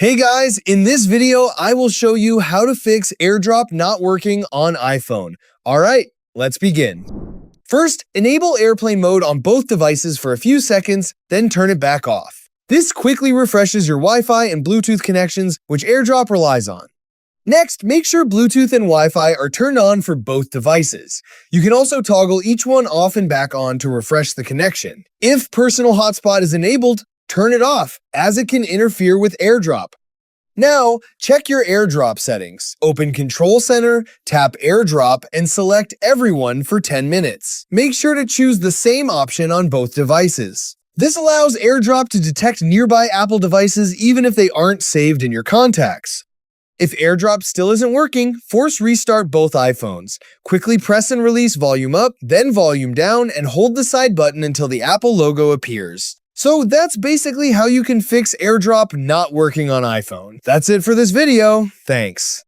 Hey guys, in this video, I will show you how to fix AirDrop not working on iPhone. Alright, let's begin. First, enable airplane mode on both devices for a few seconds, then turn it back off. This quickly refreshes your Wi-Fi and Bluetooth connections, which AirDrop relies on. Next, make sure Bluetooth and Wi-Fi are turned on for both devices. You can also toggle each one off and back on to refresh the connection. If personal hotspot is enabled, turn it off, as it can interfere with AirDrop. Now, check your AirDrop settings. Open Control Center, tap AirDrop, and select Everyone for 10 minutes. Make sure to choose the same option on both devices. This allows AirDrop to detect nearby Apple devices even if they aren't saved in your contacts. If AirDrop still isn't working, force restart both iPhones. Quickly press and release volume up, then volume down, and hold the side button until the Apple logo appears. So that's basically how you can fix AirDrop not working on iPhone. That's it for this video. Thanks.